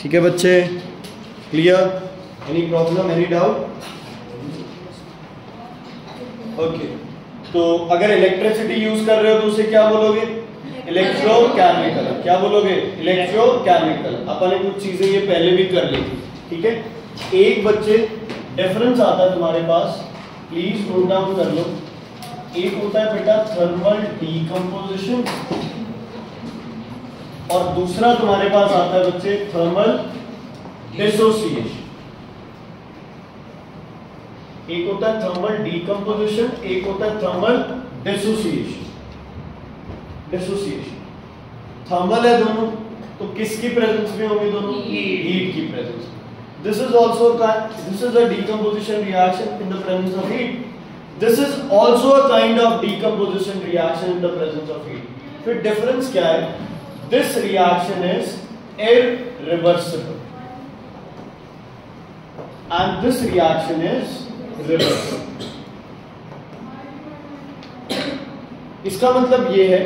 ठीक है बच्चे, clear? Any problem, any doubt? Okay, तो अगर इलेक्ट्रिसिटी यूज कर रहे हो तो उसे क्या बोलोगे? इलेक्ट्रोकेमिकल। क्या बोलोगे? इलेक्ट्रोकेमिकल। अपन ने कुछ चीजें ये पहले भी कर ली थी, ठीक है? एक बच्चे डिफरेंस आता है तुम्हारे पास, प्लीज नोट डाउन कर लो। एक होता है बेटा थर्मल डीकंपोजिशन, और दूसरा तुम्हारे पास आता है बच्चे थर्मल डिसोसिएशन। एक होता है थर्मल डीकंपोजिशन, एक होता है थर्मल डिसोसिएशन। थर्मल है दोनों, तो किसकी प्रेजेंस में होंगे दोनों? हीट की प्रेजेंस में। This is a decomposition reaction in the presence of heat. This is also a kind of decomposition reaction in the presence of heat. फिर डिफरेंस क्या है? This reaction is irreversible and this reaction is reversible. इसका मतलब ये है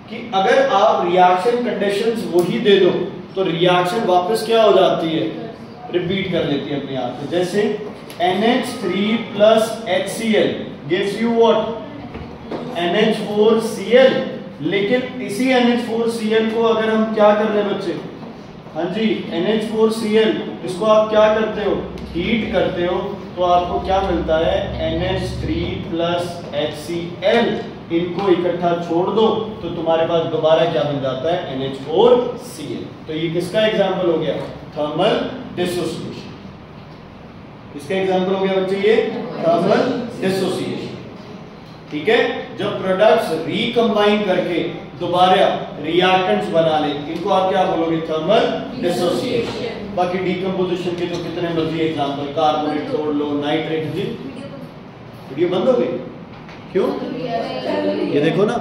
कि अगर आप रिएक्शन कंडीशंस वही दे दो तो रिएक्शन वापस क्या हो जाती है? रिपीट कर लेती है अपने आप को। जैसे NH3 plus HCl gives you what? NH4Cl। लेकिन इसी NH4Cl को अगर हम क्या कर रहे हैं बच्चे? हाँ जी, NH4Cl, इसको आप क्या करते हो? हीट करते हो, तो आपको क्या मिलता है? NH3 plus HCl। इनको इकट्ठा छोड़ दो तो तुम्हारे पास दोबारा क्या मिल जाता है? NH4Cl। तो ये किसका एग्जाम्पल हो गया? Thermal dissociation. इसका एग्जाम्पल हो गया बच्चे ये थर्मल डिसोसिएशन। ठीक है, जब प्रोडक्ट्स रिकंबाइन करके दोबारा रिएक्टेंट्स बना ले, इनको आप क्या बोलोगे? Thermal dissociation. बाकी डीकंपोजिशन के तो कितने मर्जी एग्जांपल, कार्बोनेट तोड़ लो, नाइट्रेट। जी वीडियो बंद हो गई क्यों? ये देखो ना,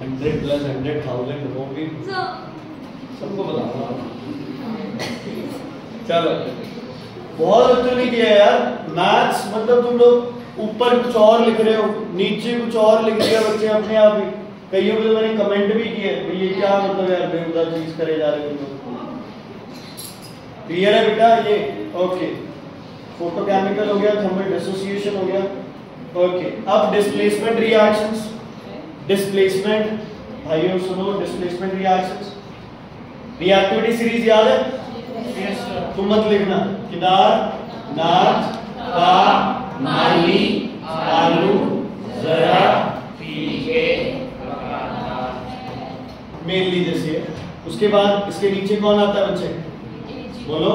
100 + 100,000 होगी, सबको बताऊंगा। चलो, बहुत अच्छा नहीं किया यार मैथ्स। मतलब तुम लोग ऊपर कुछ और लिख रहे हो, नीचे कुछ और लिख दिया बच्चे अपने आप ही। कईयों को तो मैंने कमेंट भी किए, ये क्या मतलब यार बेहुदा चीज करे जा रहे हो। क्लियर है बेटा ये? ओके, फोटोकेमिकल हो गया, थर्मल डिसोसिएशन हो गया। ओके, अब डिस्प्लेसमेंट रिएक्शंस। डिस्प्लेसमेंट भाइयों सुनो, डिस्प्लेसमेंट रिएक्शंस। रिएक्टिविटी सीरीज याद है? Yes sir. तुम मत लिखना, किदार नाथ का नाली आलू जरा पीके मेनली जैसे है। उसके बाद इसके नीचे कौन आता है बच्चे? बोलो।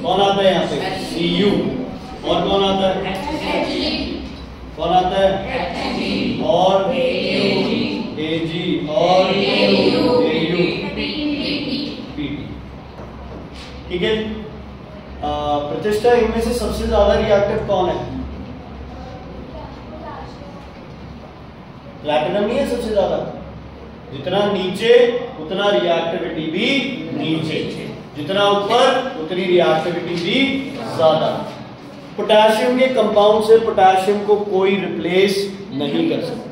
कौन आता है यहाँ पे? Cu। और कौन आता है? कौन आता है? और Ag और Au। ठीक है, प्रतिष्ठा, इनमें से सबसे ज्यादा रिएक्टिव कौन है? प्लैटिनम ही है सबसे ज्यादा। जितना नीचे उतना रिएक्टिविटी भी नीचे, जितना ऊपर उतनी रिएक्टिविटी भी ज्यादा। पोटेशियम के कंपाउंड से पोटेशियम को कोई रिप्लेस नहीं कर सकता।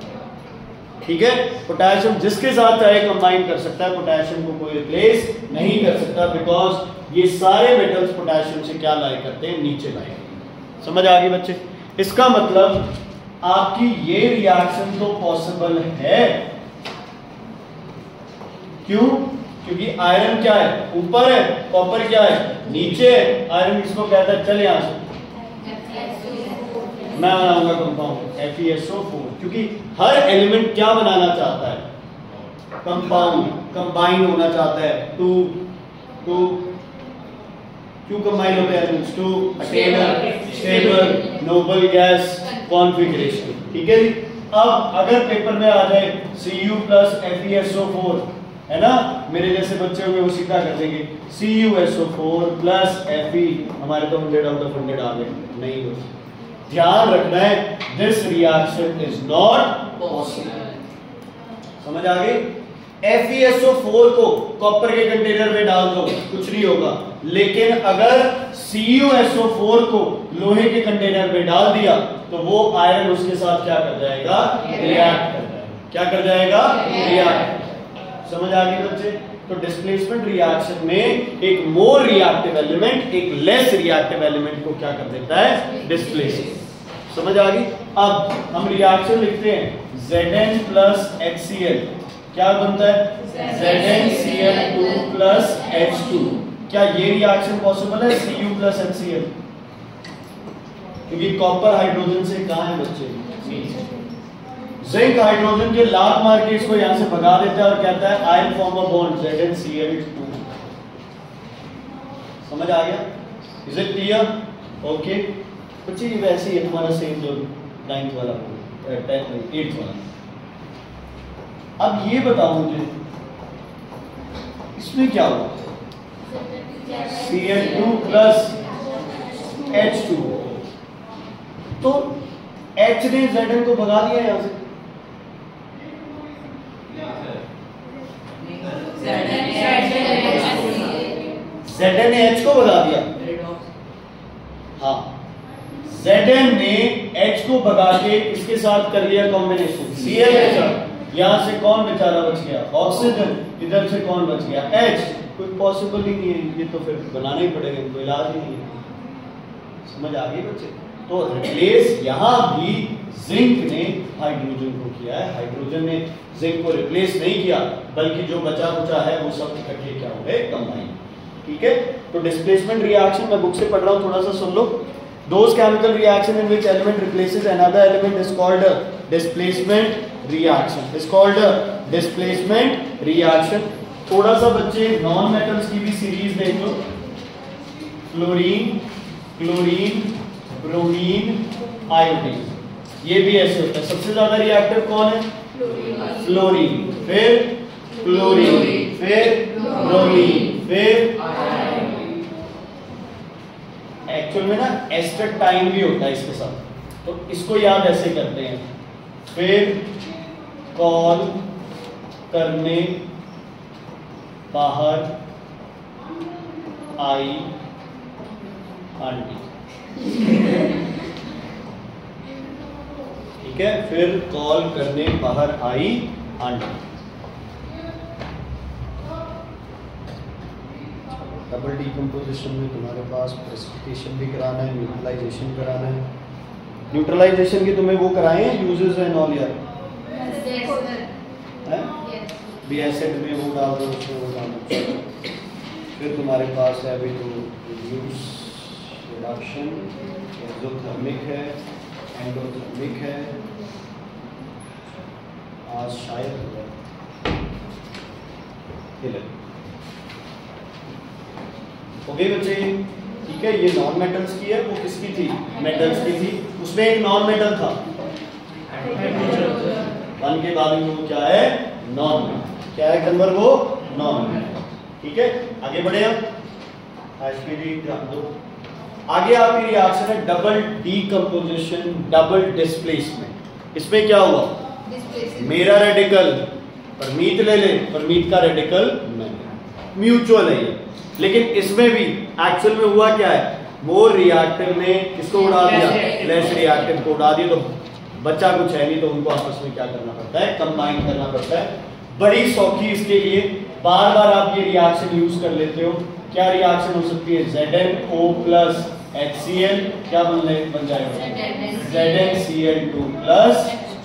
ठीक है, पोटेशियम जिसके साथ चाहे कंबाइन कर सकता है, पोटेशियम को कोई रिप्लेस नहीं कर सकता, बिकॉज ये सारे मेटल्स पोटेशियम से क्या लाई करते हैं? नीचे लाई करते हैं। समझ आ गई बच्चे? इसका मतलब आपकी ये रिएक्शन तो पॉसिबल है। क्यों? क्योंकि आयरन क्या है? ऊपर है, कॉपर क्या है? नीचे है। आयरन किसको कहता है? चल यहां से मैं बनाऊंगा कंपाउंड FeSO4, क्योंकि हर एलिमेंट क्या बनाना चाहता है? कंपाउंड, कंबाइन होना चाहता है। टू क्यों कंबाइन होते हैं elements? To attain stable noble gas configuration. ठीक है जी। अब अगर पेपर में आ जाए Cu plus FeSO4, है ना, मेरे जैसे बच्चे होंगे वो सीधा कर देंगे CuSO4 plus Fe, हमारे तो 100 आउट ऑफ 100 आ गए। नहीं हो, ध्यान रखना है, this reaction is not possible. समझ आ गई? FeSO4 को कॉपर के कंटेनर में डाल दो, कुछ नहीं होगा। लेकिन अगर CuSO4 को लोहे के कंटेनर में डाल दिया तो वो आयरन उसके साथ क्या कर जाएगा, रिएक्ट कर जाएगा। क्या कर जाएगा, रिएक्ट। समझ आ गई बच्चे? तो डिस्प्लेसमेंट रिएक्शन में एक मोर रिएक्टिव एलिमेंट एक लेस रिएक्टिव एलिमेंट को क्या कर देता है, डिस्प्लेस। समझ आ गई? अब हम रिएक्शन लिखते हैं Zn प्लस HCl, क्या बनता है, ZnCl2 प्लस H2। क्या ये रिएक्शन पॉसिबल है Cu प्लस HCl? क्योंकि कॉपर हाइड्रोजन से कहां है बच्चे, जिंक हाइड्रोजन के लात मार के इसको यहां से भगा देता है और कहता है I will form a bond ZnCl2। समझ आ गया? Is it clear? ओके बच्चे, ये वैसे ही हमारा सेम जो 9th वाला 8th वाला। अब ये बताओ मुझे इसमें क्या हुआ, Cl2 प्लस H2, तो H ने Zn को भगा दिया यहां से, Zn ने H को भगा दिया। हाँ, Zn ने H को भगा के इसके साथ कर लिया कॉम्बिनेशन Cl के साथ। यहां से कौन बेचारा बच गया, ऑक्सीजन। इधर से कौन बच गया, H। कोई पॉसिबल ही नहीं है, ये तो फिर बनाना ही पड़ेगा, इनको इलाज ही नहीं है। समझ आ गई बच्चे? तो रिप्लेस यहां भी जिंक ने हाइड्रोजन को किया है, हाइड्रोजन ने जिंक को रिप्लेस नहीं किया, बल्कि जो बचा कुचा है वो सब इकट्ठे क्या हो गए, कंबाइन। ठीक है? तो डिस्प्लेसमेंट रिएक्शन मैं बुक से पढ़ रहा हूं, थोड़ा सा सुन लो। Those chemical reaction in which element replaces another element is called a displacement reaction. Is called a displacement reaction. थोड़ा सा बच्चे नॉन मेटल्स की भी सीरीज देख लो, फ्लोरीन, क्लोरीन, ब्रोमीन, आयोडीन। ये भी ऐसे होता है। सबसे ज्यादा रिएक्टिव कौन है, फ्लोरीन, फिर क्लोरीन, फिर ब्रोमीन, फिर एक्चुअल में ना एस्टर टाइम भी होता है इसके साथ, तो इसको याद ऐसे करते हैं, फिर कॉल करने बाहर आई आंटी। ठीक है, फिर कॉल करने बाहर आई आंटी। डबल डीकम्पोजिशन में तुम्हारे पास प्रेसिपिटेशन भी कराना है, न्यूट्रलाइजेशन कराना है। न्यूट्रलाइजेशन की तुम्हें वो कराए हैं यूजेस एंड ऑल यार, भी एसिड में वो डाल दो, उसमें वो डाल दो। फिर तुम्हारे पास है अभी तो रिड्यूस, रिडक्शन, एक्सोथर्मिक है, एंडोथर्मिक है, आज शायद होगा। ओके बच्चे, ठीक है? ये नॉन मेटल्स की है, वो किसकी थी, मेटल्स की थी। उसमें एक नॉन मेटल था, वन के बाद में वो क्या है, नॉन मेटल। क्या है नंबर, वो नॉन मेटल। ठीक है, आगे बढ़े हम। ध्यान दो, आगे आपकी रिएक्शन है डबल डीकम्पोजिशन, डबल डिस्प्लेसमेंट। इसमें क्या हुआ, मेरा रेडिकल परमीत ले ले, परमीत का रेडिकल मैंने, म्यूचुअल है ये। लेकिन इसमें भी एक्चुअल में हुआ क्या है, मोर रिएक्टिव ने किसको उड़ा दिया, लेस रिएक्टिव को उड़ा दिया, तो बच्चा कुछ है नहीं, तो उनको आपस में क्या करना पड़ता है, कंबाइन करना पड़ता है। बड़ी सौखी इसके लिए बार बार आप ये रिएक्शन यूज कर लेते हो। क्या रिएक्शन हो सकती है, ZnO प्लस HCl, क्या बन जाएगा, ZnCl2 प्लस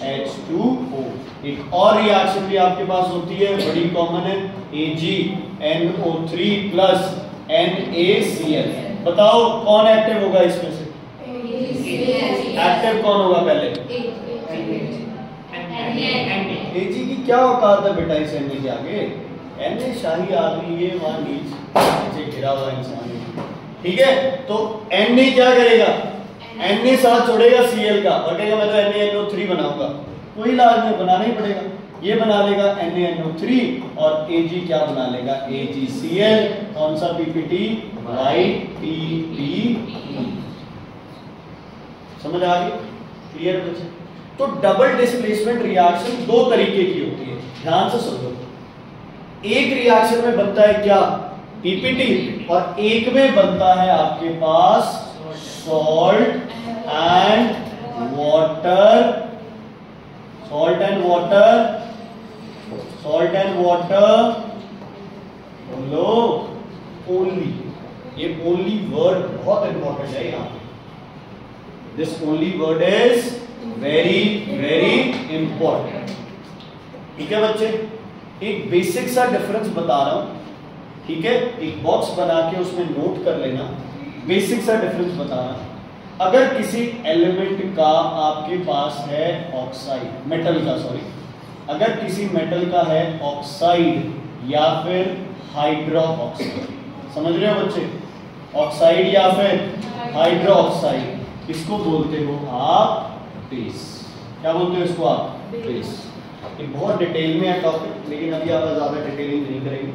H2O। एक और रिएक्शन भी आपके पास होती है, बड़ी कॉमन है, AgNO3 प्लस NaCl। बताओ कौन एक्टिव होगा इसमें से, एक्टिव कौन होगा पहले, Ag की क्या औकात है बेटा इस Na के आगे, Na शाही आदमी, ये वहां नीचे घिरा हुआ इंसान है। ठीक है, तो Na क्या करेगा, Na साथ छोड़ेगा Cl का और कहेगा मैं तो NaNO3 बनाऊंगा। कोई इलाज नहीं, बनाना ही पड़ेगा। ये बना लेगा NaNO3 और Ag क्या बना लेगा, AgCl। कौन सा PPT, YTP। समझ आ गई, क्लियर बच्चे? तो डबल डिस्प्लेसमेंट रिएक्शन दो तरीके की होती है, ध्यान से समझो। एक रिएक्शन में बनता है क्या, PPT, और एक में बनता है आपके पास salt and water, salt and water, salt and water, बोलो only, ये only word बहुत इंपॉर्टेंट है यहाँ पे, this only word is very very important। ठीक है बच्चे, एक बेसिक सा डिफरेंस बता रहा हूं, ठीक है, एक बॉक्स बना के उसमें नोट कर लेना, बेसिक सा डिफरेंस बता रहा हूं। अगर किसी एलिमेंट का आपके पास है ऑक्साइड, मेटल का सॉरी, अगर किसी मेटल का है ऑक्साइड या फिर हाइड्रो ऑक्साइड, समझ रहे हो बच्चे, ऑक्साइड या फिर हाइड्रो ऑक्साइड, इसको बोलते हो आप बेस। क्या बोलते हो इसको आप? बेस। ये बहुत डिटेल में है टॉपिक, लेकिन अभी आप ज्यादा डिटेलिंग नहीं करेंगे।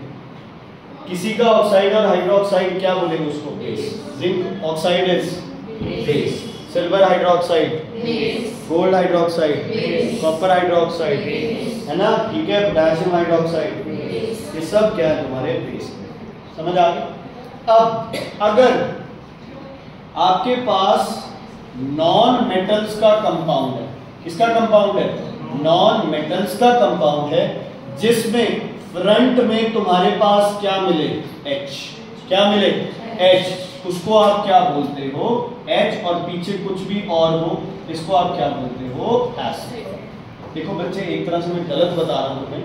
किसी का ऑक्साइड और हाइड्रोक्साइड क्या बोलेंगे उसको? Base. Zinc oxide is base, silver hydroxide base, gold hydroxide base, copper hydroxide base, है ना, ठीक है, पोटेशियम हाइड्रोक्साइड बेस, ये सब क्या है तुम्हारे बेस। समझ आ गई? अब अगर आपके पास नॉन मेटल्स का कंपाउंड है, किसका कंपाउंड है? नॉन मेटल्स का कंपाउंड है, जिसमें फ्रंट में तुम्हारे पास क्या मिले? H। क्या मिले? H। उसको आप क्या बोलते हो? H, और पीछे कुछ भी और हो, इसको आप क्या बोलते हो? एसिड। देखो बच्चे, एक तरह से मैं गलत बता रहा हूं तुम्हें,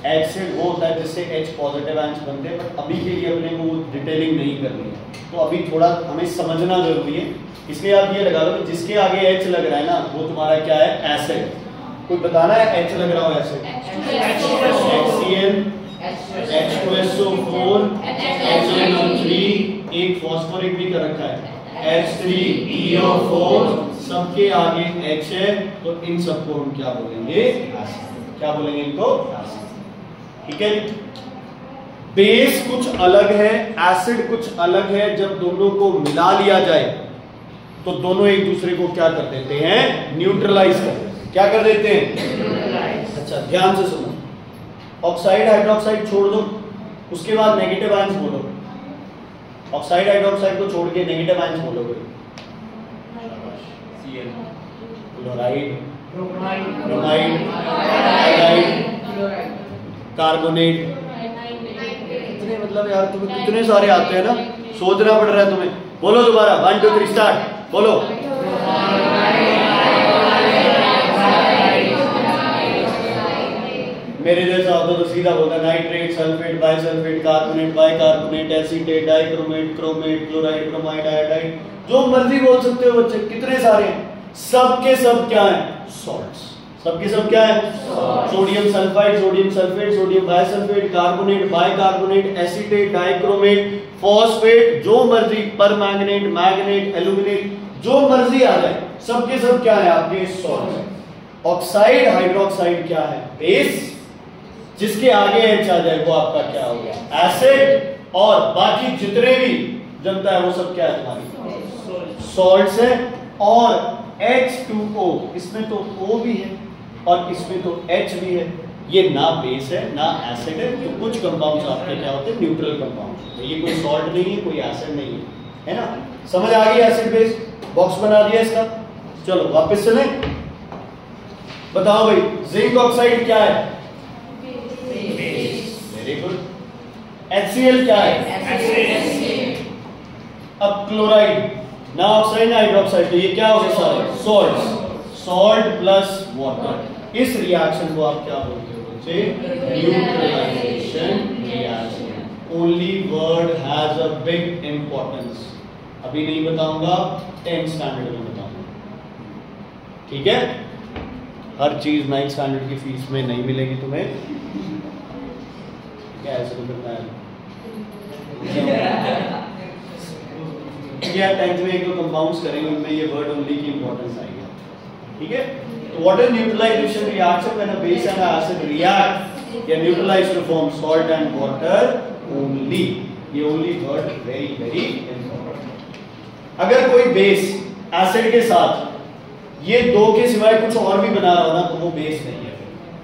एसिड वो होता है जिससे H पॉजिटिव आयंस बनते हैं, बट अभी के लिए अपने को डिटेलिंग नहीं करनी है, तो अभी थोड़ा हमें समझना जरूरी है, इसलिए आप ये लगा लो कि जिसके आगे H लग रहा है ना, वो तुम्हारा क्या है? एसिड। कोई बताना है H लग रहा हो एसिड? HCl, H2SO4, HNO3, एक फॉस्फोरिक भी कर रखा है, H3PO4, सबके आगे H है, तो इन सबको हम क्या बोलेंगे? एसिड। क्या बोलेंगे इनको? एसिड। ठीक है, बेस कुछ अलग है, एसिड कुछ अलग है। जब दोनों को मिला लिया जाए तो दोनों एक दूसरे को क्या कर देते हैं? न्यूट्रलाइज कर देते हैं। क्या कर देते हैं? अच्छा, ध्यान से सुनो, ऑक्साइड हाइड्रोक्साइड छोड़ दो, उसके बाद नेगेटिव आयंस बोलो। ऑक्साइड हाइड्रोक्साइड को छोड़ के नेगेटिव आयंस बोलोगे। क्लोराइड, ब्रोमाइड, आयोडाइड, कार्बोनेट, कितने मतलब यार तुम्हें कितने सारे आते हैं ना, सोचना पड़ रहा है तुम्हें। बोलो दोबारा, 1 2 3 स्टार्ट, बोलो। मेरे जैसा होता तो सीधा बोलता, nitrate, sulphate, bisulphate, carbonate, bicarbonate, acetate, dichromate, chromate, chloride, bromide, iodide, जो मर्जी बोल सकते हो बच्चे, कितने सारे हैं। सबके सब क्या है? सॉल्ट्स। सबके सब क्या है? Sodium sulphide, sodium sulphate, sodium bisulphate, carbonate, bicarbonate, acetate, dichromate, phosphate, जो मर्जी, परमैंगनेट, मैग्नेट, एल्यूमिनेट, जो मर्जी आ जाए, सबके सब क्या है? आपके सॉल्ट। ऑक्साइड हाइड्रोक्साइड क्या है? बेस। जिसके आगे H आ जाए वो आपका क्या हो गया? एसिड। और बाकी जितने भी जनता है वो सब क्या है? तुम्हारी सॉल्ट्स है। और H2O, इसमें तो O भी है और इसमें तो H भी है, ये ना बेस है ना एसिड है, तो कुछ कंपाउंड्स आपके क्या होते हैं? Neutral compound. ये कोई सॉल्ट नहीं है, कोई एसिड नहीं है, है ना। समझ आ गई? एसिड बेस बॉक्स बना दिया इसका। चलो वापस चले, बताओ भाई, जिंक ऑक्साइड क्या है? Very good. HCl क्या है? अब क्लोराइड, ना ऑक्साइड ना हाइड्रोक्साइड, तो ये क्या हो गया? सारे सॉल्ट। सॉल्ट प्लस वाटर, इस रिएक्शन को आप क्या बोलते हो बच्चे? Neutralization reaction. Only word has a big importance, अभी नहीं बताऊंगा, 10th स्टैंडर्ड में बताऊंगा, ठीक है। हर चीज 9th स्टैंडर्ड की फीस में नहीं मिलेगी तुम्हें, क्या ऐसे तो करना है या 10th में एक दो कंपाउंड्स करेंगे, उनमें ये वर्ड ओनली की इंपॉर्टेंस आएगी, ठीक है। तो what is neutralisation reaction? When a base and acid react या neutralise to form salt and water only. ये only word very very important. अगर कोई बेस एसिड के साथ ये दो के सिवाय कुछ और भी बना रहा हो ना, तो वो बेस नहीं है,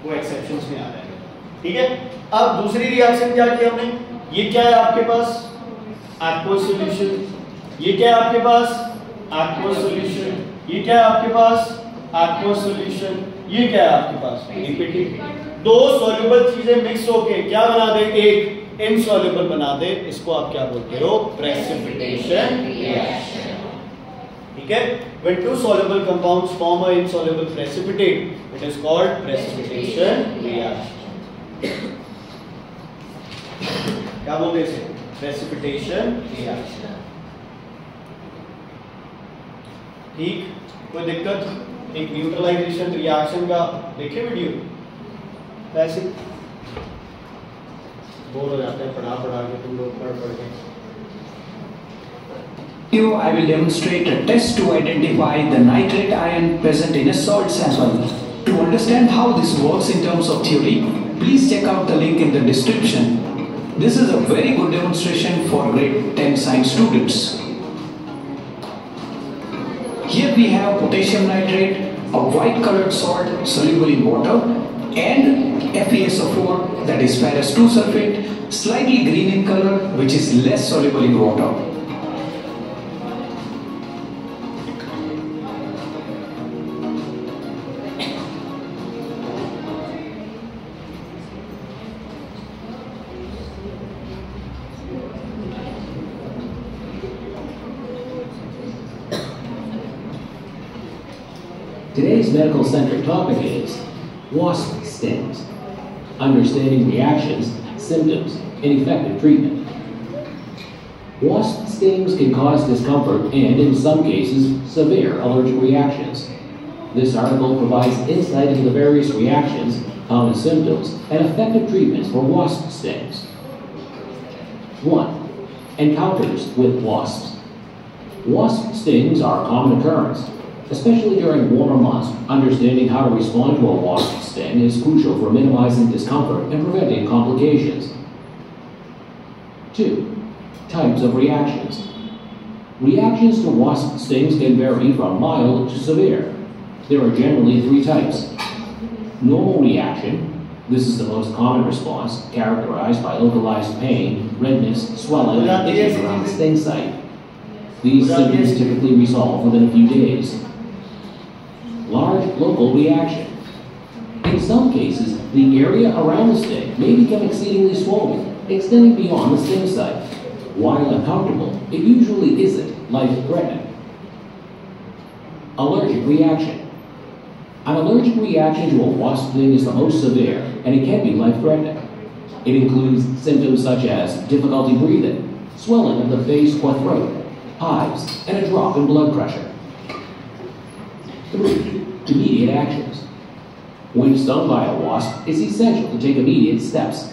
वो एक्सेप्शंस में आ जाएगा, ठीक है। अब दूसरी रिएक्शन क्या की हमने? ये क्या है आपके पास? Aqueous solution. ये क्या है आपके पास? Aqueous solution. ये क्या है आपके पास? Aqueous solution. ये क्या है आपके पास? डीपीटी। दो सॉल्युबल चीजें मिक्स होके क्या बना दे? एक इनसॉल्युबल बना दे। इसको आप क्या बोलते हो? Precipitation reaction. ठीक है? When two soluble compounds form a insoluble precipitate, it is called precipitation reaction. क्या बोलते हैं इसे? Precipitation reaction. ठीक, कोई दिक्कत? एक न्यूट्रलाइजेशन रिएक्शन का देखे वीडियो? ऐसे बोर हो जाते हैं पढ़ा के, तुम लोग पढ़ के। Here I will demonstrate a test to identify the nitrate ion present in a salt sample. To understand how this works in terms of theory, please check out the link in the description. This is a very good demonstration for grade 10 science students. Here we have potassium nitrate, a white colored salt soluble in water, and FeSO4, that is ferrous 2 sulfate, slightly green in color, which is less soluble in water. Today's medical-centric topic is wasp stings, understanding reactions, symptoms, and effective treatment. Wasp stings can cause discomfort and, in some cases, severe allergic reactions. This article provides insight into the various reactions, common symptoms, and effective treatments for wasp stings. 1. Encounters with wasps. Wasp stings are a common occurrence. Especially during warmer months, understanding how to respond to a wasp sting is crucial for minimizing discomfort and preventing complications. 2. Types of reactions. Reactions to wasp stings can vary from mild to severe. There are generally 3 types. Normal reaction. This is the most common response, characterized by localized pain, redness, swelling, and itching around the sting site. These symptoms typically resolve within a few days. Large local reaction. In some cases, the area around the sting may become exceedingly swollen, extending beyond the sting site. While uncomfortable, it usually isn't life-threatening. Allergic reaction. An allergic reaction to a wasp sting is the most severe, and it can be life-threatening. It includes symptoms such as difficulty breathing, swelling of the face or throat, hives, and a drop in blood pressure. 3. Immediate actions. When stung by a wasp, it's essential to take immediate steps.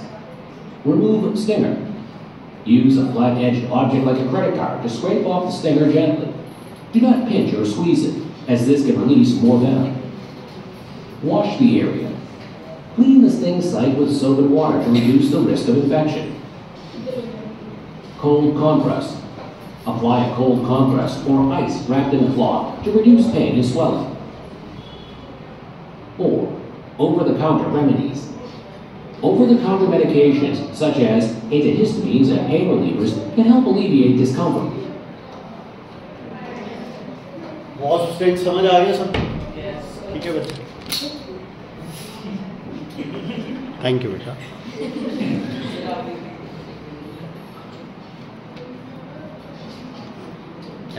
Remove stinger. Use a flat-edged object like a credit card to scrape off the stinger gently. Do not pinch or squeeze it, as this can release more venom. Wash the area. Clean the sting site with soap and water to reduce the risk of infection. Cold compress. Apply a cold compress or ice wrapped in a cloth to reduce pain and swelling. 4. Over-the-counter remedies. Over-the-counter medications such as antihistamines and pain relievers can help alleviate discomfort. wasp sting समझ आ गया सब? ठीक है बच्चे, thank you बेटा।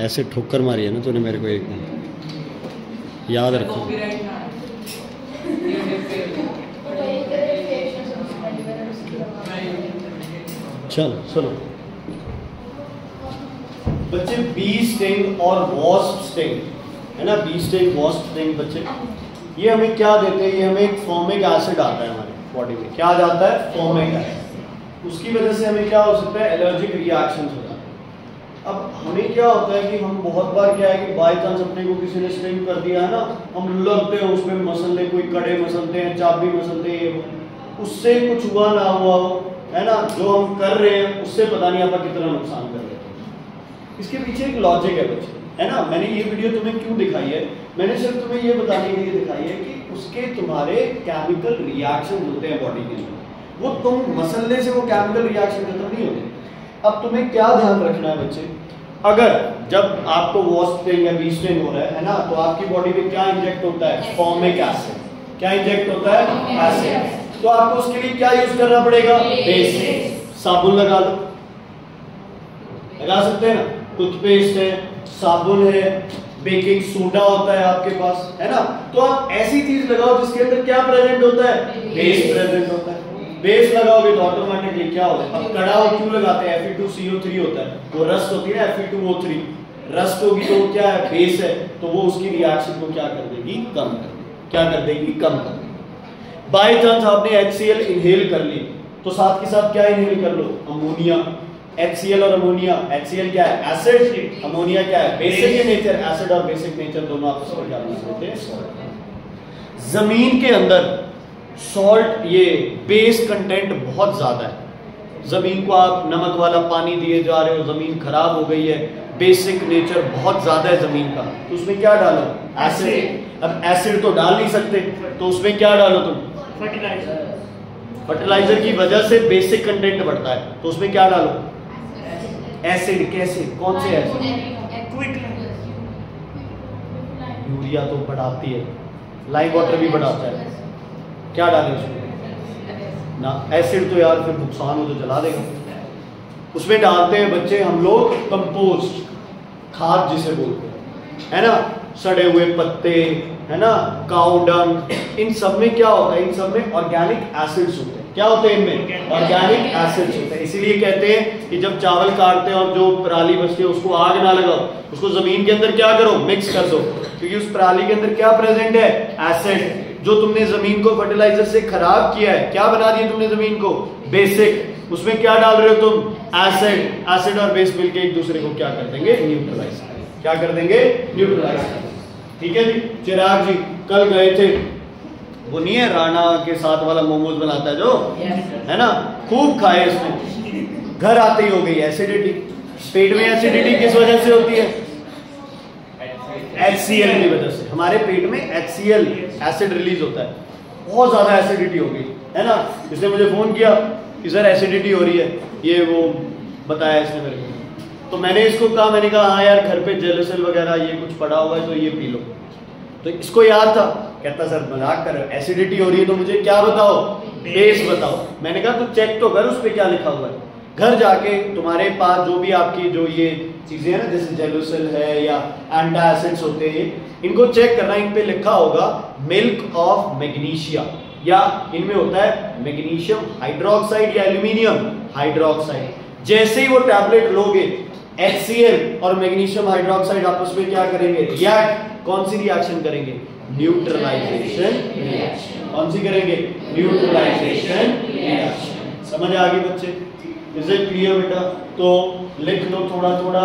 ऐसे ठोकर मारी है ना तूने मेरे को, एक याद रखो। चलो सुनो बच्चे, बी स्टिंग और वॉस्प स्टिंग है ना, बी स्टिंग वॉस्प स्टिंग बच्चे, ये हमें क्या देते हैं? ये हमें एक फॉर्मिक एसिड आता है हमारे बॉडी में। क्या जाता है? Formic acid. उसकी वजह से हमें क्या हो सकता है? एलर्जिक रिएक्शन हो जाता है। अब हमें क्या होता है कि हम बहुत बार क्या है कि बाई चांस अपने को किसी ने स्टिंग कर दिया है ना, हम लगते हैं उसमें मसलते, कोई कड़े मसलते हैं, चाबी मसलते हैं, उससे कुछ हुआ ना हुआ हो, है ना, जो हम कर रहे हैं उससे पता नहीं आपका कितना नुकसान कर रहे हैं। इसके पीछे एक लॉजिक है बच्चे, है ना। मैंने ये वीडियो तुम्हें क्यों दिखाई है? मैंने सिर्फ तुम्हें ये बताने के लिए दिखाई है कि उसके तुम्हारे केमिकल रिएक्शन होते हैं बॉडी के अंदर, वो तुम मसलने से वो केमिकल रिएक्शन खत्म नहीं होते। अब तुम्हें क्या ध्यान रखना है बच्चे, अगर जब आपको वॉश स्टिंग या बी स्टिंग हो रहा है ना, तो आपकी बॉडी में क्या इंजेक्ट होता है? Formic acid. क्या इंजेक्ट होता है? एसिड। तो आपको उसके लिए क्या यूज करना पड़ेगा? बेस। साबुन लगा लो, लगा सकते हैं ना, टूथपेस्ट है, साबुन है, बेकिंग सोडा होता है आपके पास, है ना। तो आप ऐसी चीज लगाओ जिसके अंदर क्या प्रेजेंट होता है? बेस प्रेजेंट होता है। बेस लगाओगे तो ऑटोमेटिकली क्या होता है? अब कड़ा क्यों लगाते हैं? Fe2CO3 होता है, वो रस्ट होती है ना, Fe2O3 रस्ट होगी तो क्या है? बेस है, तो वो उसकी रिएक्शन को क्या कर देगी? कम कर देगी। क्या कर देगी? कम कर देगी। बाय चांस आपने HCl इनहेल कर ली, तो साथ के साथ क्या इनहेल कर लो? अमोनिया। HCl और अमोनिया, HCl क्या है? एसिड, अमोनिया क्या है? Basic in nature. एसिड और बेसिक नेचर दोनों आपस में क्या होते हैं? जमीन के अंदर सॉल्ट, ये बेस कंटेंट बहुत ज्यादा है। जमीन को आप नमक वाला पानी दिए जा रहे हो, जमीन खराब हो गई है, बेसिक नेचर बहुत ज्यादा है जमीन का, तो उसमें क्या डालो? एसिड। अब एसिड तो डाल नहीं सकते, तो उसमें क्या डालो तुम? फर्टिलाइजर। फर्टिलाइजर की वजह से बेसिक कंटेंट बढ़ता है, तो उसमें क्या डालो? एसिड। कैसे? कौन से एसिड? यूरिया तो बढ़ाती है, लाइम वाटर भी बढ़ाता है, क्या डालें उसमें? ना एसिड तो यार फिर नुकसान हो तो जला देगा। उसमें डालते हैं बच्चे हम लोग कंपोस्ट, खाद जिसे बोलते हैं, है ना, सड़े हुए पत्ते, है ना, काउ डंग। इन सब में क्या होता है? इन सब में ऑर्गेनिक एसिड्स होते हैं। क्या होते हैं इनमें? ऑर्गेनिक एसिड्स होते हैं। इसीलिए कहते हैं कि जब चावल काटते हैं और जो पराली बचती है उसको आग ना लगाओ, उसको जमीन के अंदर क्या करो? मिक्स कर दो, क्योंकि उस पराली के अंदर क्या प्रेजेंट है? एसिड। जो तुमने जमीन को फर्टिलाइजर से खराब किया है, क्या बना दिया तुमने जमीन को? बेसिक। उसमें क्या डाल रहे हो तुम? एसिड। एसिड और बेस मिलके एक दूसरे को क्या कर देंगे? न्यूट्रलाइज। क्या कर देंगे? न्यूट्रलाइज। ठीक है जी। चिराग जी कल गए थे, वो नहीं है राणा के साथ वाला मोमोज बनाता है जो, है ना, खूब खाए इसने, घर आते ही हो गई एसिडिटी। पेट में एसिडिटी किस वजह से होती है? HCl की वजह से। हमारे पेट में HCl एसिड रिलीज होता है, बहुत ज्यादा एसिडिटी हो गई, है ना। इसने मुझे फोन किया कि सर एसिडिटी हो रही है, ये वो बताया इसने मेरे को। तो मैंने इसको कहा, मैंने कहा हाँ यार घर पे जेलोसिल वगैरह ये कुछ पड़ा हुआ है तो ये पी लो। तो इसको याद था, कहता सर मजाक कर रहे हो, एसिडिटी हो रही है तो मुझे क्या बताओ? बेस बताओ। मैंने कहा तू चेक तो कर उस पे क्या लिखा हुआ है। घर जाके तुम्हारे पास जो भी आपकी जो ये चीजें हैं ना, जैसे जेलोसिल है या एंटासिड्स होते हैं, इनको चेक करना। इन पे लिखा होगा मिल्क ऑफ मैग्नीशिया, या इनमें होता है मैग्नीशियम हाइड्रोक्साइड या एल्यूमिनियम हाइड्रोक्साइड। जैसे ही वो टैबलेट लोगे, HCl और मैग्नीशियम हाइड्रोक्साइड आपस में क्या करेंगे? रिएक्ट। कौन सी रिएक्शन करेंगे? Neutralization reaction. कौन सी करेंगे? Neutralization reaction. समझ आ गई बच्चे? इज इट क्लियर बेटा? तो लिख लो थोड़ा थोड़ा।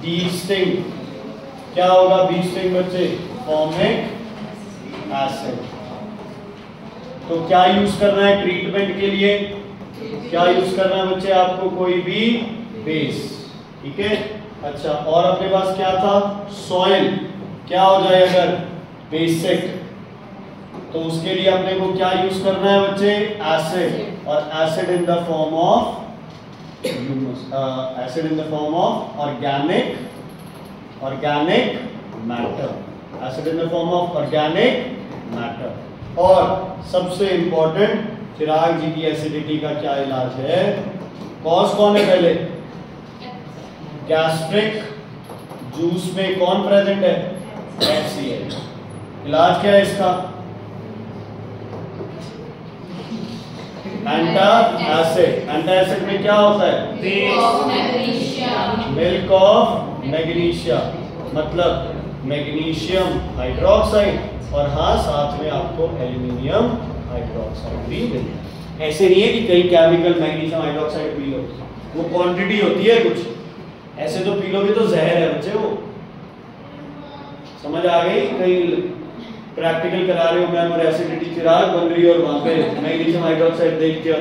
बी स्टिंग क्या होगा? बी स्टिंग बच्चे फॉर्मिक एसिड। तो क्या यूज करना है ट्रीटमेंट के लिए? क्या यूज करना है बच्चे आपको? कोई भी बेस। ठीक है। अच्छा, और अपने पास क्या था? सॉइल। क्या हो जाए अगर? बेसिक। तो उसके लिए अपने को क्या यूज करना है बच्चे? एसिड। और acid in the form of acid in the form of organic matter. Acid in the form of organic matter. और सबसे इंपॉर्टेंट, चिराग जी की एसिडिटी का क्या इलाज है? कॉज कौन है पहले? गैस्ट्रिक जूस में कौन प्रेजेंट है? HCl। इलाज क्या है इसका? एंटासिड। एंटासिड में क्या होता है? मिल्क ऑफ मैग्नीशिया, मतलब मैग्नीशियम हाइड्रोक्साइड, और हाँ साथ में आपको एल्यूमिनियम हाइड्रोक्साइड भी मिलता है। ऐसे नहीं है कि कई chemical magnesium hydroxide P low, वो क्वांटिटी होती है कुछ, ऐसे तो पी लोगे तो जहर है बच्चे। वो समझ आ गई? कहीं प्रैक्टिकल करा रहे हो मैम और एसिडिटी चिराग बन रही है और वहां पे मैग्नीशियम हाइड्रोक्साइड देख के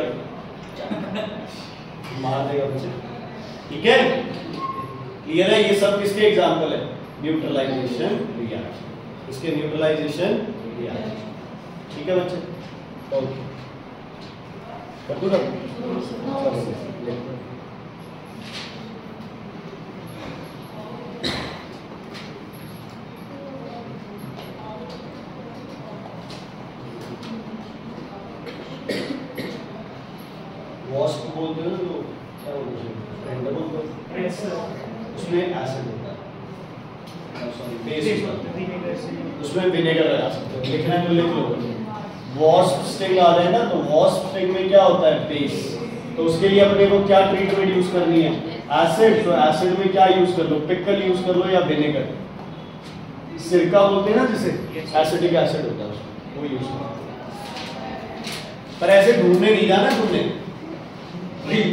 मार देगा बच्चे। ठीक है, क्लियर है? ये सब किसके एग्जांपल है? Neutralization reaction. इसके न्यूट्रलाइजेशन रिएक्शन। ठीक है बच्चे? ओके, कर दूं ना? बोलते हैं ना, जो क्या बोलते हैं, उसमें एसिड होता है, सॉरी बेस होता है, उसमें विनेगर लगा सकते हो। लिखना है तो लिख लो। वॉस्प स्टिंग आ जाए ना, तो वॉस्प स्टिंग में क्या होता है, बेस। तो उसके लिए अपने को क्या ट्रीटमेंट यूज करनी है, एसिड। तो एसिड में क्या यूज कर लो, पिकल यूज कर लो या विनेगर। सिरका बोलते हैं ना जिसे, एसिडिक एसिड होता है वो यूज करो। पर ऐसे ढूंढने नहीं जाना, ढूंढने नहीं,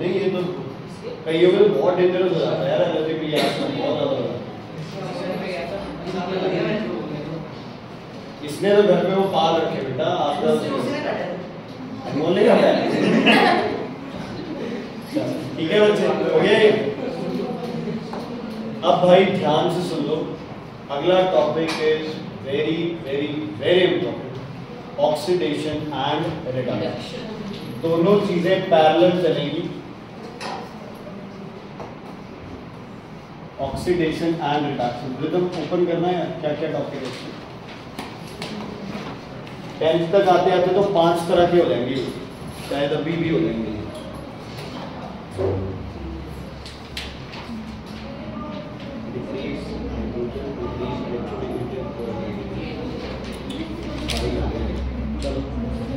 ये तो कईयों में बहुत डेंजरस हो जाता है यार, जैसे कि यार बहुत ज्यादा। इसने तो घर में वो पाल रखे बेटा, आपका बोलने का है। ठीक है बच्चे, हो गया ये। अब भाई ध्यान से सुन लो, अगला topic is very very very important, oxidation and reduction. दोनों चीजें पैरेलल चलेंगी, oxidation and reduction. Rhythm open करना है, क्या क्या टॉपिक है। 10th तक आते आते तो 5 तरह के हो जाएंगे, शायद अभी भी हो जाएंगे।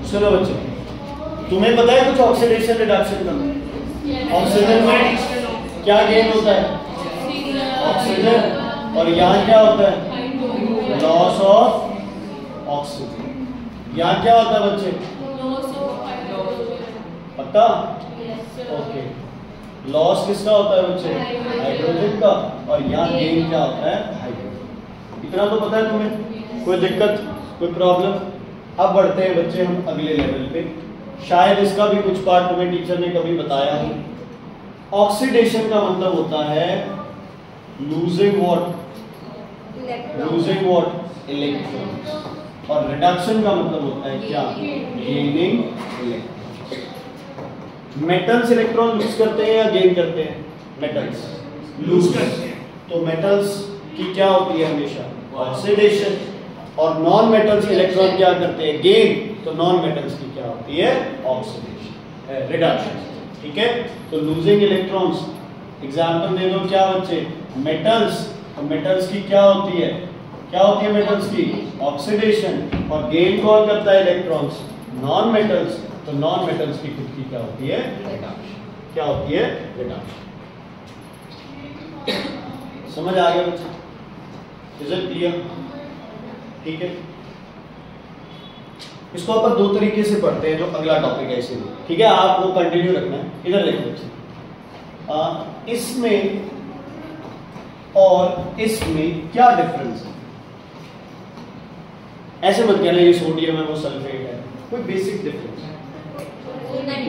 चलो बच्चों, तुम्हें पता है कुछ ऑक्सीडेशन रिडक्शन का? ऑक्सीजन में क्या गेन होता है, ऑक्सीजन, और यहाँ क्या होता है, लॉस ऑफ ऑक्सीजन। यहाँ क्या होता है बच्चे, पक्का? ओके, लॉस किसका होता है बच्चे, हाइड्रोजन का, और यहाँ गेन क्या होता है, हाइड्रोजन। इतना तो पता है तुम्हें, कोई दिक्कत, कोई प्रॉब्लम? अब बढ़ते हैं बच्चे हम अगले लेवल पे। शायद इसका भी कुछ पार्ट तुम्हें टीचर ने कभी बताया हो। ऑक्सीडेशन का मतलब होता है losing what, losing what, electrons. और रिडक्शन का मतलब होता है क्या, gaining electron. Metals electron lose करते हैं या गेन करते हैं, मेटल्स लूज करते हैं। तो मेटल्स की क्या होती है हमेशा, ऑक्सीडेशन। और नॉन मेटल्स इलेक्ट्रॉन क्या करते हैं, गेन। तो नॉन मेटल्स की क्या होती है, ऑक्सीडेशन, रिडक्शन। ठीक है, तो लूजिंग इलेक्ट्रॉन्स, एग्जांपल दे दो क्या बच्चे, मेटल्स। तो मेटल्स की क्या होती है, क्या होती है मेटल्स की, ऑक्सीडेशन। और गेन कौन करता है, इलेक्ट्रॉन्स, नॉन मेटल्स। तो नॉन मेटल्स की खुद की क्या होती है, रिडक्शन। क्या होती है, रिडक्शन। समझ आ गया बच्चे, इज इट क्लियर? ठीक है, इसको अपन दो तरीके से पढ़ते हैं, जो अगला टॉपिक है इसे। ठीक है, आप वो कंटिन्यू रखना है। इधर देखो बच्चे, इसमें और इसमें क्या डिफरेंस है। ऐसे मत कहना ये सोडियम है वो सल्फेट है, कोई बेसिक डिफरेंस है।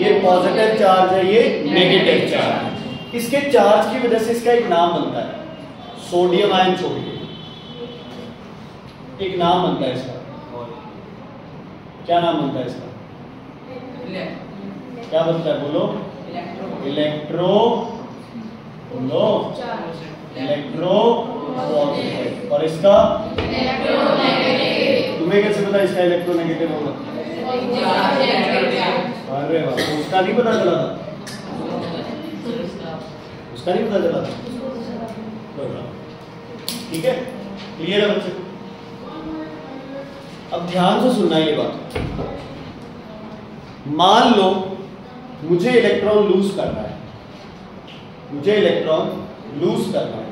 ये पॉजिटिव चार्ज है, ये नेगेटिव चार्ज। इसके चार्ज की वजह से इसका एक नाम बनता है, सोडियम आयन छोड़ के एक नाम बनता है इसका। क्या नाम बनता है इसका, क्या बनता है, बोलो, इलेक्ट्रो, बोलो, इलेक्ट्रो पॉजिटिव। और इसका तुम्हें कैसे पता इसका इलेक्ट्रोनेगेटिव होगा, अरे वाह, उसका नहीं पता चला था, उसका नहीं पता चला था। ठीक है, क्लियर है बच्चे? अब ध्यान से सुनना ये बात। मान लो मुझे इलेक्ट्रॉन लूज करना है, मुझे इलेक्ट्रॉन लूज करना है,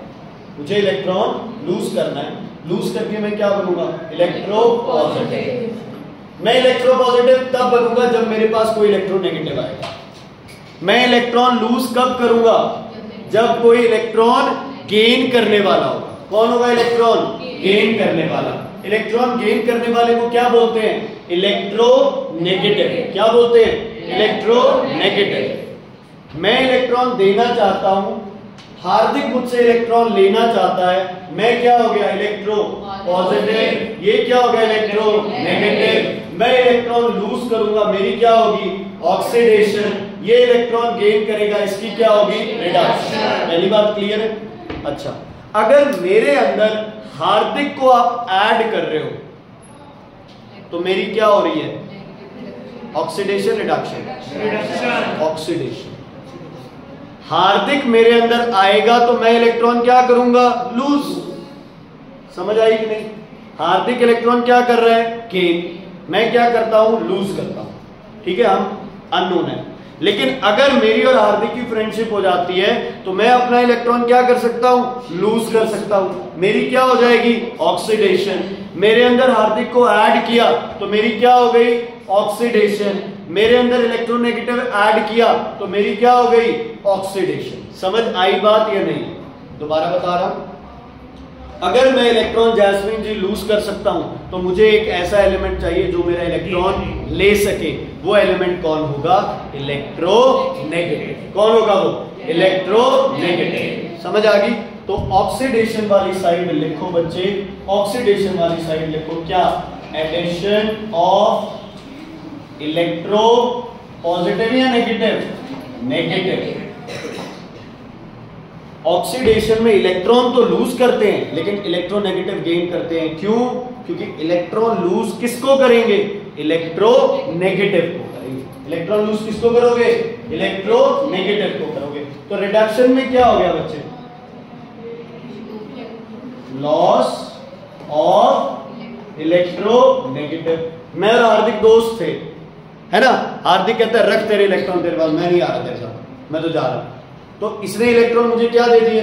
मुझे इलेक्ट्रॉन लूज करना है। लूज करके मैं क्या बनूंगा, इलेक्ट्रो पॉजिटिव। मैं इलेक्ट्रो पॉजिटिव तब बनूंगा जब मेरे पास कोई इलेक्ट्रोनेगेटिव आएगा। मैं इलेक्ट्रॉन लूज कब करूंगा, जब कोई इलेक्ट्रॉन गेन करने वाला होगा। कौन होगा इलेक्ट्रॉन गेन करने वाला। इलेक्ट्रॉन गेन करने वाले को क्या बोलते हैं, इलेक्ट्रोनेगेटिव। क्या बोलते हैं, इलेक्ट्रोनेगेटिव। मैं इलेक्ट्रॉन देना चाहता हूं, हार्दिक मुझसे इलेक्ट्रॉन लेना चाहता है, मैं क्या हो गया, इलेक्ट्रो पॉजिटिव। ये क्या हो गया, इलेक्ट्रो नेगेटिव। मैं इलेक्ट्रॉन लूज करूंगा, मेरी क्या होगी, ऑक्सीडेशन। ये इलेक्ट्रॉन गेन करेगा, इसकी क्या होगी, रिडक्शन। पहली बात क्लियर है? अच्छा, अगर मेरे अंदर हार्दिक को आप ऐड कर रहे हो, तो मेरी क्या हो रही है? Oxidation reduction, oxidation. हार्दिक मेरे अंदर आएगा तो मैं इलेक्ट्रॉन क्या करूंगा? लूज। समझ आई कि नहीं? हार्दिक इलेक्ट्रॉन क्या कर रहा है? गेन। मैं क्या करता हूं? लूज करता हूं। ठीक है, हम अननोन है। लेकिन अगर मेरी और हार्दिक की फ्रेंडशिप हो जाती है तो मैं अपना इलेक्ट्रॉन क्या कर सकता हूं? लूज कर सकता हूं। मेरी क्या हो जाएगी? ऑक्सीडेशन। मेरे अंदर हार्दिक को ऐड किया तो मेरी क्या हो गई? ऑक्सीडेशन। मेरे अंदर इलेक्ट्रोनेगेटिव ऐड किया तो मेरी क्या हो गई? ऑक्सीडेशन। समझ आई बात या नहीं? दोबारा बता रहा हूं, अगर मैं इलेक्ट्रॉन जैस्मिन जी लूज कर सकता हूं तो मुझे एक ऐसा एलिमेंट चाहिए जो मेरा इलेक्ट्रॉन ले सके। वो एलिमेंट कौन होगा? इलेक्ट्रोनेगेटिव। कौन होगा वो? इलेक्ट्रोनेगेटिव। समझ आ गई? तो ऑक्सीडेशन वाली साइड लिखो बच्चे, ऑक्सीडेशन वाली साइड लिखो क्या? एडिशन ऑफ इलेक्ट्रो पॉजिटिव या नेगेटिव? नेगेटिव। ऑक्सीडेशन में इलेक्ट्रॉन तो लूज करते हैं लेकिन इलेक्ट्रोनेगेटिव गेन करते हैं। क्यों? क्योंकि इलेक्ट्रॉन लूज किसको करेंगे? इलेक्ट्रोनेगेटिव को करेंगे। इलेक्ट्रॉन लूज किसको करोगे? इलेक्ट्रोनेगेटिव को करोगे। तो रिडक्शन में क्या हो गया बच्चे? Loss of electronegative. मैं और हार्दिक दोस्त थे, है ना? हार्दिक कहता है रख तेरे इलेक्ट्रॉन तेरे पास, मैं नहीं आ रहा तेरे साथ, मैं तो जा रहा हूं। तो इसने इलेक्ट्रॉन मुझे क्या दे दिए?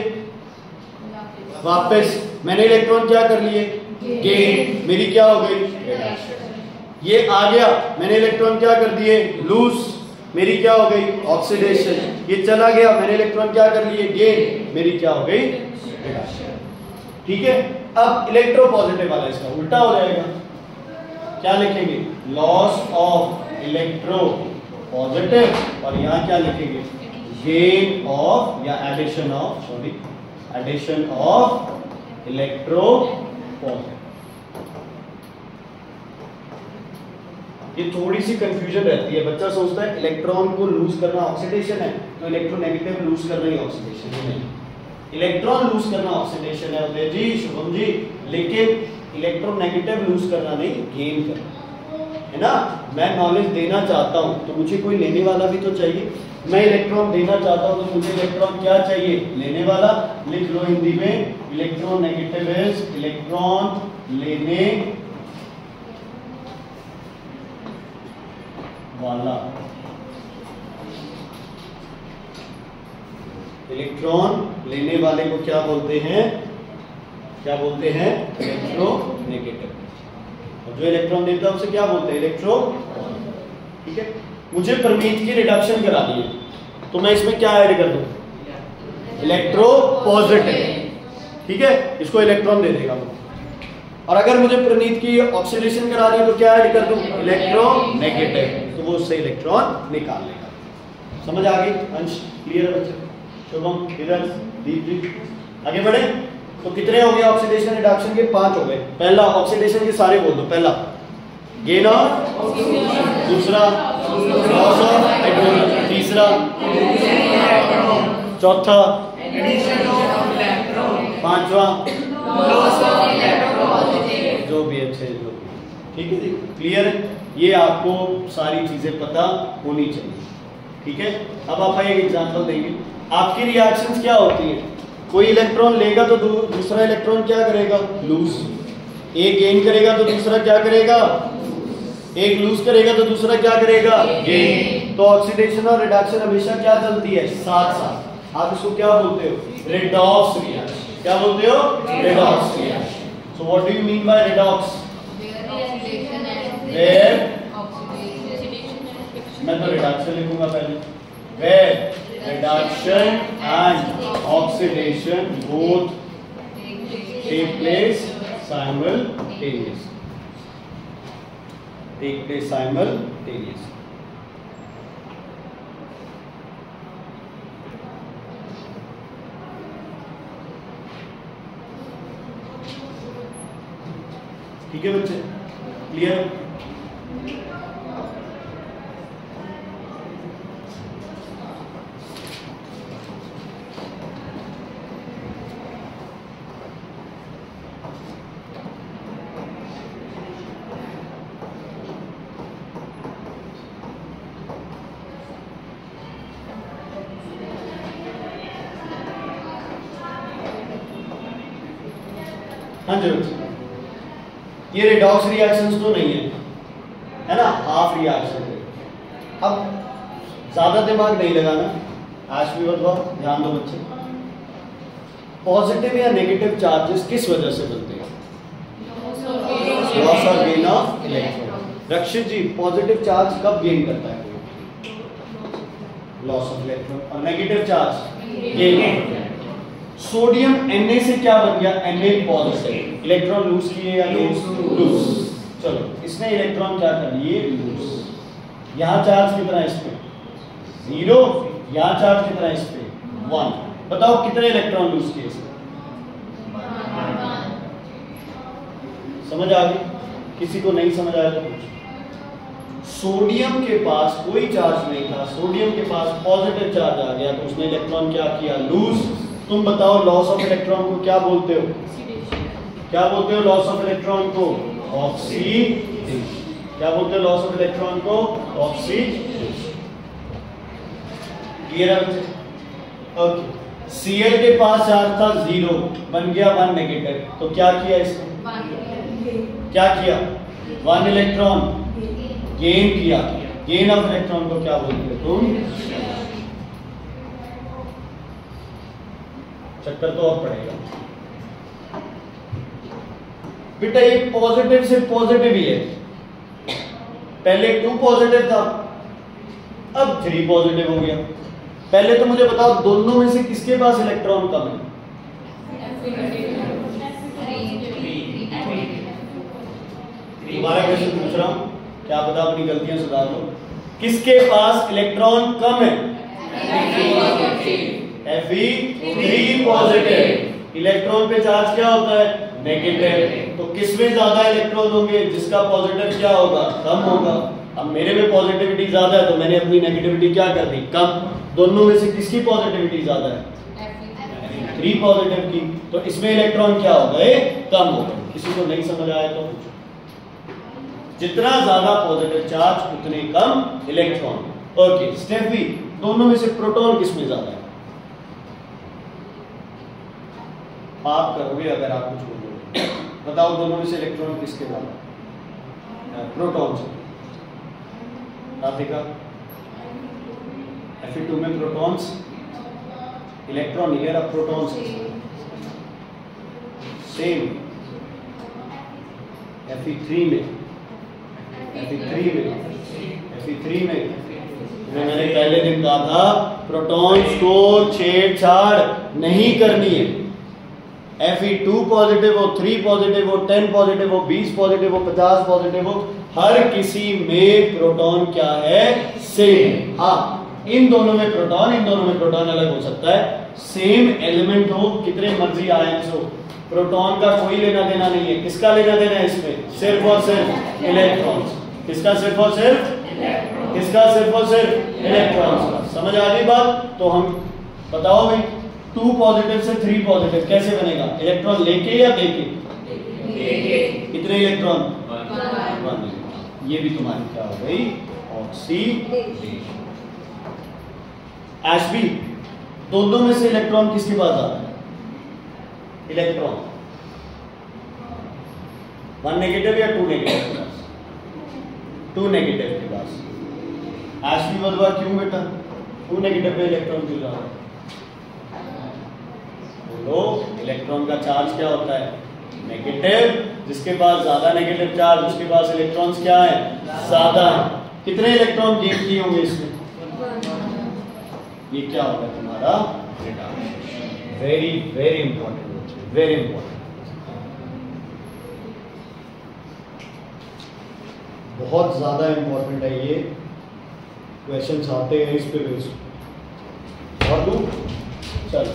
वापस। मैंने इलेक्ट्रॉन क्या कर लिए? गेन। मेरी क्या हो गई? ये आ गया, मैंने इलेक्ट्रॉन क्या कर दिए? लूज। मेरी क्या हो गई? ऑक्सीडेशन। ये चला गया, मैंने इलेक्ट्रॉन क्या कर लिए? गेन। मेरी क्या हो गई? ठीक है। अब इलेक्ट्रो पॉजिटिव वाला इसका उल्टा हो जाएगा। क्या लिखेंगे? Loss of electropositive. और यहां क्या लिखेंगे? गेन ऑफ या addition of, sorry, addition of electropositive. ये थोड़ी सी कंफ्यूजन रहती है, बच्चा सोचता है इलेक्ट्रॉन को लूज करना ऑक्सीडेशन है तो इलेक्ट्रोनेगेटिव लूज करना ही ऑक्सीडेशन है। नहीं, इलेक्ट्रॉन लूज करना ऑक्सीडेशन है उदय जी, शुभम जी, लेकिन इलेक्ट्रोनेगेटिव लूज करना नहीं, गेन करना, है ना? मैं नॉलेज देना चाहता हूं तो मुझे कोई लेने वाला भी तो चाहिए। मैं इलेक्ट्रॉन देना चाहता हूं तो मुझे इलेक्ट्रॉन क्या चाहिए? लेने वाला। लिख लो हिंदी में, इलेक्ट्रोनेगेटिव इज इलेक्ट्रॉन लेने वाला। इलेक्ट्रॉन लेने वाले को क्या बोलते हैं? क्या बोलते हैं? इलेक्ट्रोनेगेटिव। और जो इलेक्ट्रॉन देता है उसे क्या बोलते हैं? इलेक्ट्रो। ठीक है। मुझे परमीत की रिडक्शन करानी है तो मैं इसमें क्या ऐड कर दूं? Electro positive. ठीक है, इसको इलेक्ट्रॉन दे देगा वो। और अगर मुझे प्रणीत की ऑक्सीडेशन करानी है तो क्या ऐड कर दूं? इलेक्ट्रोनेगेटिव। तो वो उससे इलेक्ट्रॉन निकाल लेगा। समझ आ गई? अंश क्लियर है बच्चे? शुभम, इधर, दीप जी, आगे बढ़े। तो कितने हो गए ऑक्सीडेशन रिडक्शन के? 5 हो गए। पहला ऑक्सीडेशन के सारे बोल दो। पहला गेन ऑफ, दूसरा लॉस ऑफ हाइड्रोजन, तीसरा, चौथा, पांचवा, जो भी अच्छे जो भी। ठीक है जी, क्लियर है? ये आपको सारी चीजें पता होनी चाहिए। ठीक है। अब आप एक एग्जांपल देंगे। आपकी रिएक्शंस क्या होती है? कोई इलेक्ट्रॉन लेगा तो दूसरा इलेक्ट्रॉन क्या करेगा? लूज। एक गेन करेगा तो दूसरा क्या करेगा? एक लूज करेगा तो दूसरा क्या करेगा? गेन। तो ऑक्सीडेशन और रिडक्शन हमेशा क्या चलती है? साथ साथ। आप इसको क्या बोलते हो? Redox reaction. क्या बोलते हो? Redox reaction. So what do you mean by redox? Where, मैं तो रिडक्शन लिखूंगा पहले। Where reduction and oxidation both take place simultaneously. Take place simultaneously. ठीक है बच्चे, क्लियर? हाँ जी बच्चे, ये रेडॉक्स रिएक्शंस तो नहीं है ना, हाफ रिएक्शन है। अब ज्यादा दिमाग नहीं लगाना, आज भी बताओ, ध्यान दो बच्चे। पॉजिटिव या नेगेटिव चार्जेस किस वजह से बनते हैं? लॉस और gain of electron. Rakshit ji, positive charge कब गेन करता है? Loss of electron. और negative charge gain. Sodium Na से क्या बन गया? Na पॉजिटिव, इलेक्ट्रॉन लूज किए या लूज। चलो, इसने इलेक्ट्रॉन क्या कर लिए? लूज। यहां चार्ज कितना है इस पे? 0। यहां चार्ज कितना है इस पे? 1। बताओ कितने इलेक्ट्रॉन लूज किए इसने? समझ आ गई? किसी को नहीं समझ आया तो पूछो। सोडियम के पास कोई चार्ज नहीं था, सोडियम के पास पॉजिटिव चार्ज आ गया, तो उसने इलेक्ट्रॉन क्या किया? लूज। तुम बताओ लॉस ऑफ इलेक्ट्रॉन को क्या बोलते हो? क्या बोलते हो लॉस ऑफ इलेक्ट्रॉन को? ऑक्सीडेशन। क्या बोलते हो लॉस ऑफ इलेक्ट्रॉन को? ऑक्सीडेशन। क्लियर है बच्चे? ओके। Cl के पास चार्ज था 0, बन गया 1 नेगेटिव, तो क्या किया इसने? क्या किया? 1 इलेक्ट्रॉन गेन किया। गेन ऑफ इलेक्ट्रॉन को क्या बोलते हो तुम? चक्कर तो और पड़ेगा बेटा, ये पॉजिटिव से पॉजिटिव ही है। पहले 2 पॉजिटिव था, अब 3 पॉजिटिव हो गया। पहले तो मुझे बताओ, दोनों में से किसके पास इलेक्ट्रॉन कम है? दोबारा क्वेश्चन पूछ रहा हूं, क्या पता अपनी गलतियां सुधार लो। किसके पास इलेक्ट्रॉन कम है? Fe3 positive. इलेक्ट्रॉन पे चार्ज क्या होता है? नेगेटिव। तो किसमें ज्यादा इलेक्ट्रॉन होंगे? जिसका पॉजिटिव क्या होगा? कम होगा। अब मेरे में पॉजिटिविटी ज्यादा है, तो मैंने अपनी नेगेटिविटी क्या कर दी? कम। दोनों में से किसकी पॉजिटिविटी ज्यादा है? 3 पॉजिटिव की। तो इसमें इलेक्ट्रॉन क्या हो गए? कम हो गए। किसी को नहीं समझ आया तो पूछो। जितना ज्यादा पॉजिटिव चार्ज उतने कम इलेक्ट्रॉन। ओके। स्टेप बी, दोनों में से प्रोटॉन किसमें ज्यादा है? आप करोगे अगर आप कुछ बोलोगे। बताओ दोनों में से इलेक्ट्रॉन किसके ज्यादा? प्रोटॉन से। राधिका, Fe2 में प्रोटॉन्स, इलेक्ट्रॉन नहीं ले रहा, प्रोटॉन्स सेम। Fe3 में मैंने पहले दिन कहा था, प्रोटॉन्स को छेड़छाड़ नहीं करनी है। Fe2 पॉजिटिव हो, 3 पॉजिटिव हो, 10 पॉजिटिव हो, 20 पॉजिटिव हो, 50 पॉजिटिव हो, हर किसी में प्रोटॉन क्या है? सेम। हाँ, इन दोनों में प्रोटॉन अलग हो सकता है। सेम एलिमेंट हो, कितने मर्जी आयंस हो, प्रोटॉन का कोई लेना देना नहीं है। किसका लेना देना है इसमें? सिर्फ और सिर्फ इलेक्ट्रॉन्स। किसका? सिर्फ और सिर्फ किसका? सिर्फ और सिर्फ इलेक्ट्रॉन्स का। समझ आ गई बात? तो हम बताओ भाई, 2 पॉजिटिव से 3 पॉजिटिव कैसे बनेगा? इलेक्ट्रॉन लेके या देके? कितने इलेक्ट्रॉन? 1। ये भी तुम्हारी क्या हो गई? ऑक्सीडेशन। Hb, दोनों में से इलेक्ट्रॉन किसके पास आता है? इलेक्ट्रॉन 1 नेगेटिव या 2 नेगेटिव के पास? 2 नेगेटिव के पास। Hb बदवा क्यों बेटा? 2 नेगेटिव पे इलेक्ट्रॉन क्यों जा रहा है? बोलो, इलेक्ट्रॉन का चार्ज क्या होता है? नेगेटिव। जिसके पास ज्यादा नेगेटिव चार्ज, उसके पास इलेक्ट्रॉन्स क्या है? ज्यादा है। कितने इलेक्ट्रॉन गेन किए होंगे इसमें? ये क्या होगा तुम्हारा? Very very important, very important, बहुत ज्यादा इंपॉर्टेंट है ये। क्वेश्चंस आते हैं इस पे बेस्ड। और लूँ? चलो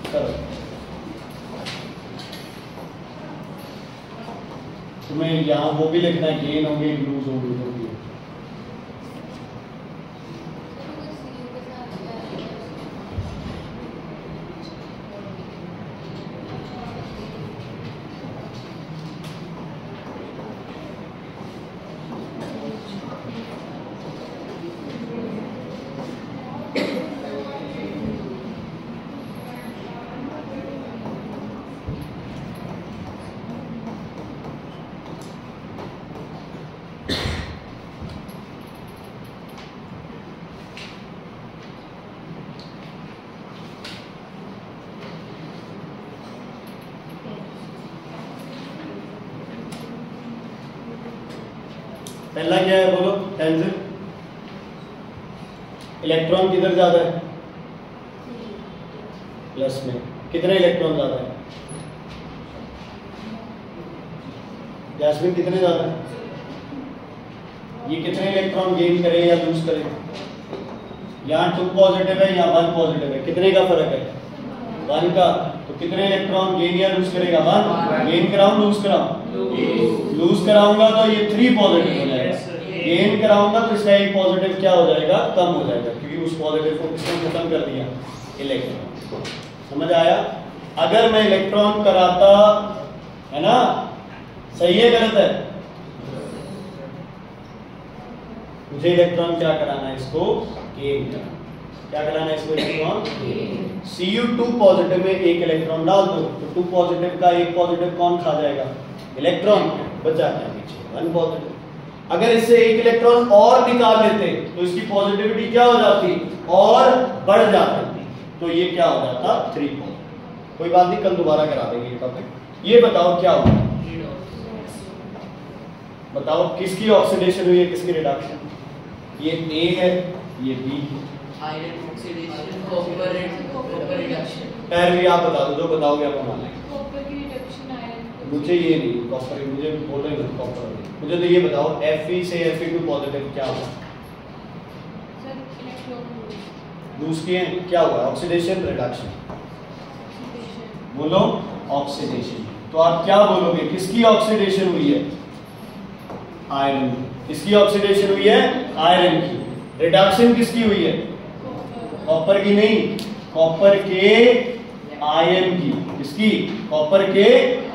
चलो, तुम्हें यहाँ वो भी लिखना है, गेन होंगे, लूज होंगे, जो भी है। पहला क्या है बोलो, टेंजिल। इलेक्ट्रॉन किधर ज्यादा है, प्लस में। कितने इलेक्ट्रॉन ज्यादा है, जैस्मिन कितने ज्यादा है, ये कितने इलेक्ट्रॉन गेन करें या लूज करें, यहाँ 2 पॉजिटिव है यहाँ 1 पॉजिटिव है, कितने का फर्क है, 1 का। तो कितने इलेक्ट्रॉन गेन या लूज करेगा, 1। गेन कराऊं लूज कराऊं, लूज कराऊंगा तो ये 3 पॉजिटिव हो जाएगा, गेन कराऊंगा तो इसका एक पॉजिटिव क्या हो जाएगा, कम हो जाएगा, क्योंकि उस पॉजिटिव को किसने खत्म कर दिया, इलेक्ट्रॉन। समझ आया। अगर मैं इलेक्ट्रॉन कराता है ना, सही है गलत है, मुझे इलेक्ट्रॉन क्या कराना है, इसको गेन कराना। क्या कराना है इसको, इलेक्ट्रॉन। Cu2 पॉजिटिव में एक इलेक्ट्रॉन डाल दो तो 2 पॉजिटिव का एक पॉजिटिव कौन खा जाएगा, इलेक्ट्रॉन, बचा क्या पीछे 1 पॉजिटिव। अगर इससे एक इलेक्ट्रॉन और निकाल लेते तो इसकी पॉजिटिविटी क्या हो जाती, और बढ़ जाती, तो ये क्या हो जाता, 3 पॉजिटिव। कोई बात नहीं, कल दोबारा करा देंगे ये टॉपिक। ये बताओ क्या हुआ, बताओ किसकी ऑक्सीडेशन हुई है, किसकी रिडक्शन। ये A है, ये B है। Iron oxidation, copper reduction. भी आप बता दो, जो बताओगे आप मान लेंगे। कॉपर की रिडक्शन आयरन। मुझे ये नहीं, कॉपर मुझे बोलो ही मत कॉपर। मुझे तो ये बताओ Fe से Fe2 पॉजिटिव क्या हुआ, सर इलेक्ट्रॉन लूज किए, क्या हुआ, ऑक्सीडेशन रिडक्शन। बोलो ऑक्सीडेशन। तो आप क्या बोलोगे, किसकी ऑक्सीडेशन हुई है, आयरन। किसकी ऑक्सीडेशन हुई है, आयरन की। रिडक्शन किसकी हुई है, कॉपर की नहीं, कॉपर के आयन की। किसकी, कॉपर के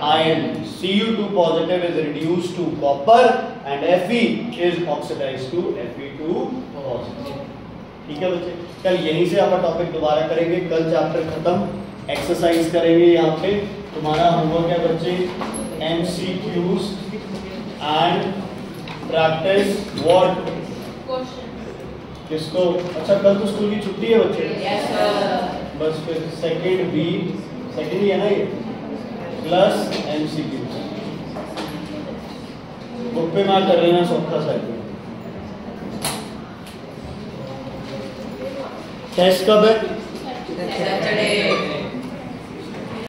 ion. Cu2 positive is reduced to copper and Fe is oxidized to Fe2 positive। ठीक है बच्चे, कल यहीं से आप टॉपिक दोबारा करेंगे। कल चैप्टर खत्म, एक्सरसाइज करेंगे। यहाँ पे तुम्हारा होमवर्क है बच्चे, MCQs एंड प्रैक्टिस व्हाट, किसको। अच्छा कल तो स्कूल की छुट्टी है बच्चे, यस सर। बस फिर सेकंड बी, सेकंड ही है ना ये, प्लस MCQ। बुक पे मार्क कर लेना सबका साइड। टेस्ट कब है, सैटरडे।